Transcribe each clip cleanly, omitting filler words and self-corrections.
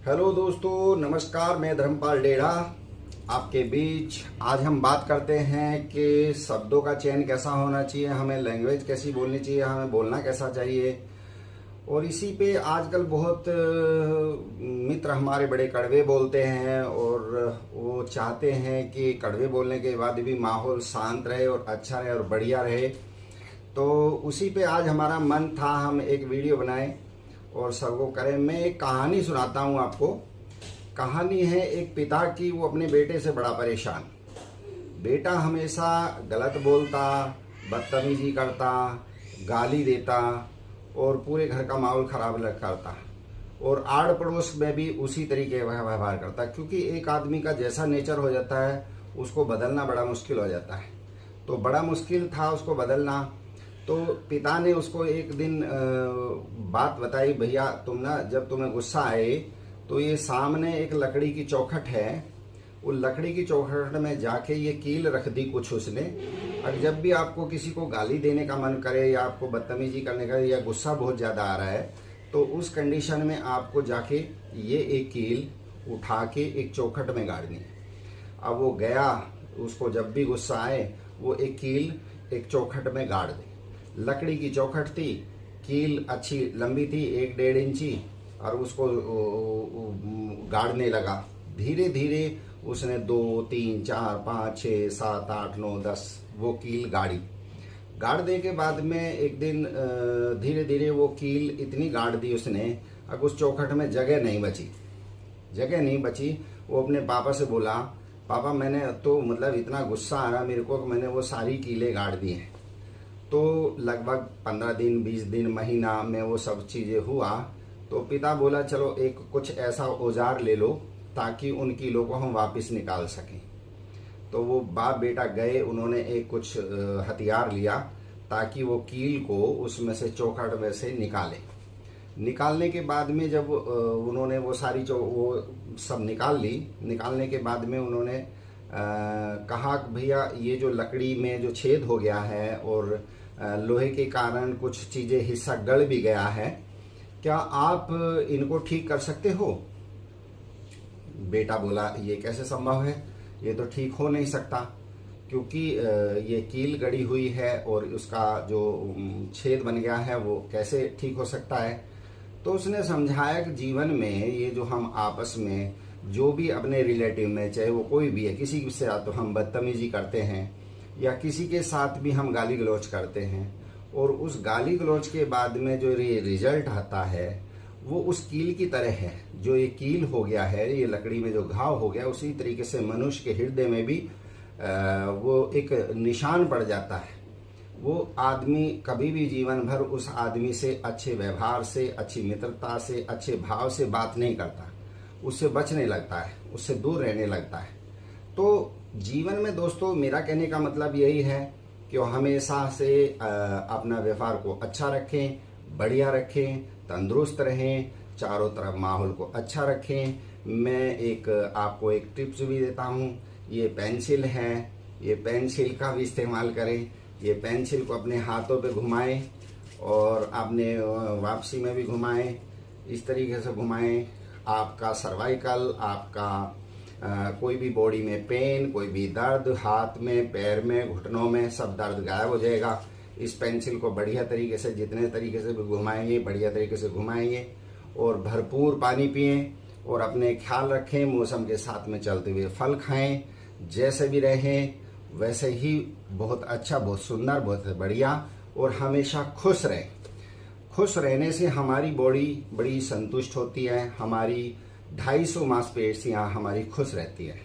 Hello दोस्तों, नमस्कार। मैं धर्मपाल डेढ़ा आपके बीच। आज हम बात करते हैं कि शब्दों का चयन कैसा होना चाहिए, हमें लैंग्वेज कैसी बोलनी चाहिए, हमें बोलना कैसा चाहिए। और इसी पे आजकल बहुत मित्र हमारे बड़े कड़वे बोलते हैं और वो चाहते हैं कि कड़वे बोलने के बाद भी माहौल शांत रहे और अच्छा रहे और बढ़िया रहे। तो उसी पे आज हमारा मन था हम एक वीडियो बनाएं और सबको करें। मैं एक कहानी सुनाता हूँ आपको। कहानी है एक पिता की, वो अपने बेटे से बड़ा परेशान। बेटा हमेशा गलत बोलता, बदतमीजी करता, गाली देता और पूरे घर का माहौल खराब करता और आड़ पड़ोस में भी उसी तरीके का व्यवहार करता। क्योंकि एक आदमी का जैसा नेचर हो जाता है उसको बदलना बड़ा मुश्किल हो जाता है। तो बड़ा मुश्किल था उसको बदलना। तो पिता ने उसको एक दिन बात बताई, भैया तुम ना जब तुम्हें गुस्सा आए तो ये सामने एक लकड़ी की चौखट है, वो लकड़ी की चौखट में जाके ये कील रख दी कुछ उसने। और जब भी आपको किसी को गाली देने का मन करे या आपको बदतमीजी करने का या गुस्सा बहुत ज़्यादा आ रहा है तो उस कंडीशन में आपको जाके ये एक कील उठा के एक चौखट में गाड़नी है। अब वो गया, उसको जब भी गुस्सा आए वो एक कील एक चौखट में गाड़ दे। लकड़ी की चौखट थी, कील अच्छी लंबी थी 1-1.5 इंची, और उसको गाड़ने लगा। धीरे धीरे उसने 2, 3, 4, 5, 6, 7, 8, 9, 10 वो कील गाड़ देने के बाद में एक दिन धीरे धीरे वो कील इतनी गाड़ दी उसने, अब उस चौखट में जगह नहीं बची। वो अपने पापा से बोला, पापा मैंने तो मतलब इतना गुस्सा आ रहा मेरे को कि मैंने वो सारी कीलें गाड़ दी हैं। तो लगभग 15 दिन 20 दिन महीना में वो सब चीज़ें हुआ। तो पिता बोला चलो एक कुछ ऐसा औजार ले लो ताकि उन कीलों को हम वापस निकाल सकें। तो वो बाप बेटा गए, उन्होंने एक कुछ हथियार लिया ताकि वो कील को उसमें से चौखट में से निकालने के बाद में जब उन्होंने वो सारी वो सब निकालने के बाद में उन्होंने कहा भैया ये जो लकड़ी में जो छेद हो गया है और लोहे के कारण कुछ चीज़ें हिस्सा गड़ भी गया है, क्या आप इनको ठीक कर सकते हो? बेटा बोला ये कैसे संभव है, ये तो ठीक हो नहीं सकता क्योंकि ये कील गड़ी हुई है और उसका जो छेद बन गया है वो कैसे ठीक हो सकता है। तो उसने समझाया कि जीवन में ये जो हम आपस में जो भी अपने रिलेटिव में, चाहे वो कोई भी है, किसी के साथ तो हम बदतमीजी करते हैं या किसी के साथ भी हम गाली गलौज करते हैं और उस गाली गलौज के बाद में जो रिजल्ट आता है वो उस कील की तरह है। जो ये कील हो गया है, ये लकड़ी में जो घाव हो गया, उसी तरीके से मनुष्य के हृदय में भी वो एक निशान पड़ जाता है। वो आदमी कभी भी जीवन भर उस आदमी से अच्छे व्यवहार से, अच्छी मित्रता से, अच्छे भाव से बात नहीं करता, उससे बचने लगता है, उससे दूर रहने लगता है। तो जीवन में दोस्तों मेरा कहने का मतलब यही है कि हमेशा से अपना व्यवहार को अच्छा रखें, बढ़िया रखें, तंदुरुस्त रहें, चारों तरफ माहौल को अच्छा रखें। मैं आपको एक टिप्स भी देता हूँ। ये पेंसिल है, ये पेंसिल का भी इस्तेमाल करें। ये पेंसिल को अपने हाथों पे घुमाएं और अपने वापसी में भी घुमाएं, इस तरीके से घुमाएं। आपका सर्वाइकल, आपका कोई भी बॉडी में पेन, कोई भी दर्द, हाथ में, पैर में, घुटनों में, सब दर्द गायब हो जाएगा। इस पेंसिल को बढ़िया तरीके से, जितने तरीके से भी घुमाएंगे, बढ़िया तरीके से घुमाएंगे और भरपूर पानी पिएं और अपने ख्याल रखें। मौसम के साथ में चलते हुए फल खाएं, जैसे भी रहें वैसे ही बहुत अच्छा, बहुत सुंदर, बहुत बढ़िया और हमेशा खुश रहें। खुश रहने से हमारी बॉडी बड़ी संतुष्ट होती है, हमारी 250 मांसपेशियाँ हमारी खुश रहती है।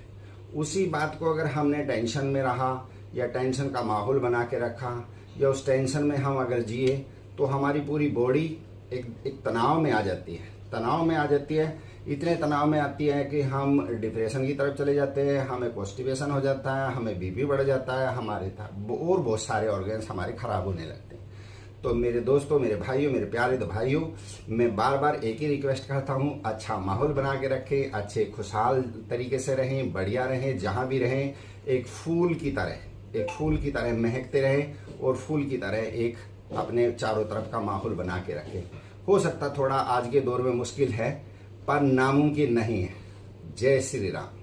उसी बात को अगर हमने टेंशन में रहा या टेंशन का माहौल बना के रखा या उस टेंशन में हम अगर जिए तो हमारी पूरी बॉडी एक तनाव में आ जाती है। इतने तनाव में आती है कि हम डिप्रेशन की तरफ चले जाते हैं, हमें कॉन्स्टिपेशन हो जाता है, हमें बीपी बढ़ जाता है, हमारे और बहुत सारे ऑर्गन्स हमारे खराब होने लगते हैं। तो मेरे दोस्तों, मेरे भाइयों, मेरे प्यारे भाइयों, मैं बार बार एक ही रिक्वेस्ट करता हूँ, अच्छा माहौल बना के रखें, अच्छे खुशहाल तरीके से रहें, बढ़िया रहें, जहाँ भी रहें एक फूल की तरह महकते रहें और फूल की तरह एक अपने चारों तरफ का माहौल बना के रखें। हो सकता थोड़ा आज के दौर में मुश्किल है, पर नामुमकिन नहीं है। जय श्री राम।